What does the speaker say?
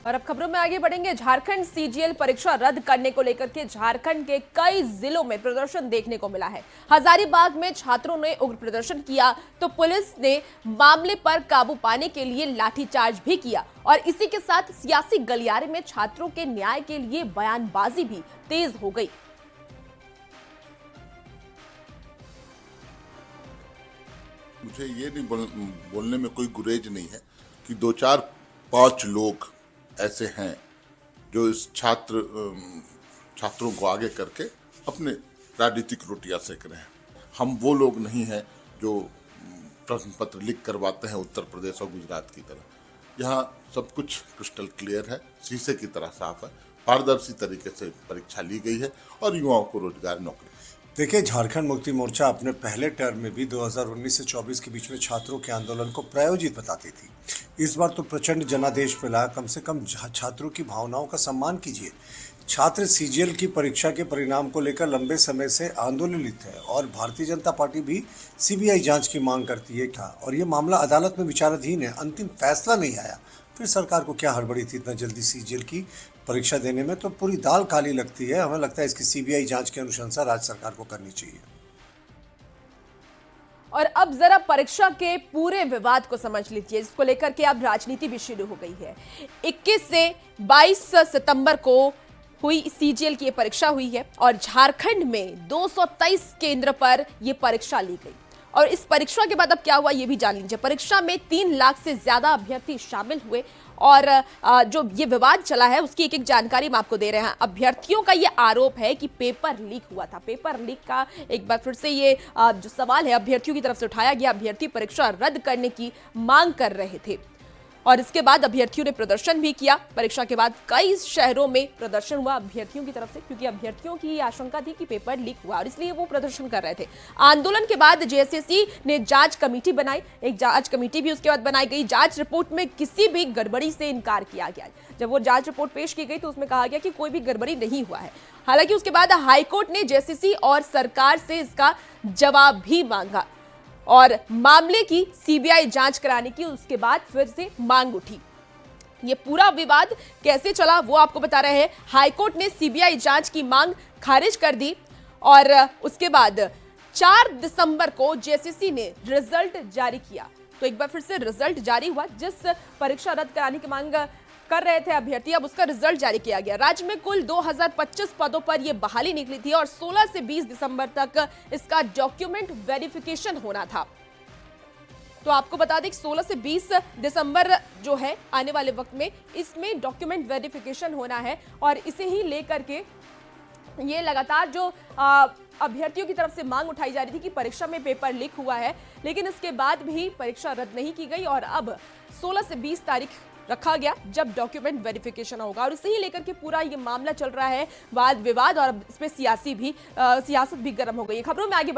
और अब खबरों में आगे बढ़ेंगे। झारखंड सीजीएल परीक्षा रद्द करने को लेकर के झारखंड के कई जिलों में प्रदर्शन देखने को मिला है। हजारीबाग में छात्रों ने उग्र प्रदर्शन किया तो पुलिस ने मामले पर काबू पाने के लिए लाठीचार्ज भी किया और इसी के साथ सियासी गलियारे में छात्रों के न्याय के लिए बयानबाजी भी तेज हो गई। मुझे ये नहीं बोलने में कोई गुरेज नहीं है कि 2-4-5 लोग ऐसे हैं जो इस छात्रों को आगे करके अपने राजनीतिक रोटियां सेक रहे हैं। हम वो लोग नहीं हैं जो प्रश्न पत्र लिख करवाते हैं उत्तर प्रदेश और गुजरात की तरह। यहाँ सब कुछ क्रिस्टल क्लियर है, शीशे की तरह साफ है, पारदर्शी तरीके से परीक्षा ली गई है और युवाओं को रोजगार नौकरी। देखिए, झारखंड मुक्ति मोर्चा अपने पहले टर्म में भी 2019 से 24 के बीच में छात्रों के आंदोलन को प्रायोजित बताती थी। इस बार तो प्रचंड जनादेश मिला। कम से कम छात्रों की भावनाओं का सम्मान कीजिए। छात्र सीजीएल की परीक्षा के परिणाम को लेकर लंबे समय से आंदोलित है और भारतीय जनता पार्टी भी सीबीआई जांच की मांग करती है और ये मामला अदालत में विचाराधीन है। अंतिम फैसला नहीं आया, फिर सरकार को क्या हड़बड़ी थी इतना जल्दी सीजीएल की परीक्षा देने में? तो पूरी दाल काली लगती है। हमें लगता है इसकी सीबीआई जांच की अनुशंसा राज्य सरकार को करनी चाहिए। और अब जरा परीक्षा के पूरे विवाद को समझ लीजिए, जिसको लेकर के अब राजनीति भी शुरू हो गई है। 21 से 22 सितंबर को हुई सीजीएल की परीक्षा हुई है और झारखंड में 223 केंद्र पर यह परीक्षा ली गई। और इस परीक्षा के बाद अब क्या हुआ ये भी जान लीजिए। परीक्षा में 3 लाख से ज्यादा अभ्यर्थी शामिल हुए और जो ये विवाद चला है उसकी एक एक जानकारी हम आपको दे रहे हैं। अभ्यर्थियों का ये आरोप है कि पेपर लीक हुआ था। पेपर लीक का एक बार फिर से ये जो सवाल है अभ्यर्थियों की तरफ से उठाया गया। अभ्यर्थी परीक्षा रद्द करने की मांग कर रहे थे और इसके बाद अभ्यर्थियों ने प्रदर्शन भी किया। परीक्षा के बाद कई शहरों में प्रदर्शन हुआ अभ्यर्थियों की तरफ से, क्योंकि अभ्यर्थियों की आशंका थी कि पेपर लीक हुआ और इसलिए वो प्रदर्शन कर रहे थे। आंदोलन के बाद जेएसएससी ने जांच कमेटी बनाई, एक जांच कमेटी भी उसके बाद बनाई गई। जांच रिपोर्ट में किसी भी गड़बड़ी से इनकार किया गया। जब वो जांच रिपोर्ट पेश की गई तो उसमें कहा गया कि कोई भी गड़बड़ी नहीं हुआ है। हालांकि उसके बाद हाईकोर्ट ने जेएसएससी और सरकार से इसका जवाब भी मांगा और मामले की सीबीआई जांच कराने की उसके बाद फिर से मांग उठी। ये पूरा विवाद कैसे चला वो आपको बता रहे हैं। हाईकोर्ट ने सीबीआई जांच की मांग खारिज कर दी और उसके बाद 4 दिसंबर को जेएसएससी ने रिजल्ट जारी किया। तो एक बार फिर से रिजल्ट जारी हुआ। जिस परीक्षा रद्द कराने की मांग कर रहे थे अभ्यर्थी, अब उसका रिजल्ट जारी किया गया। राज्य में कुल 2025 पदों पर यह बहाली निकली थी और 16 से 20 दिसंबर तक इसका डॉक्यूमेंट वेरिफिकेशन होना था। तो आपको बता दें कि 16 से 20 दिसंबर जो है आने वाले वक्त में इसमें डॉक्यूमेंट वेरिफिकेशन होना है और इसे ही लेकर के ये लगातार जो अभ्यर्थियों की तरफ से मांग उठाई जा रही थी कि परीक्षा में पेपर लीक हुआ है, लेकिन इसके बाद भी परीक्षा रद्द नहीं की गई और अब 16 से 20 तारीख रखा गया जब डॉक्यूमेंट वेरिफिकेशन होगा और इसे ही लेकर के पूरा ये मामला चल रहा है, वाद विवाद, और इसमें सियासत भी गर्म हो गई है। खबरों में आगे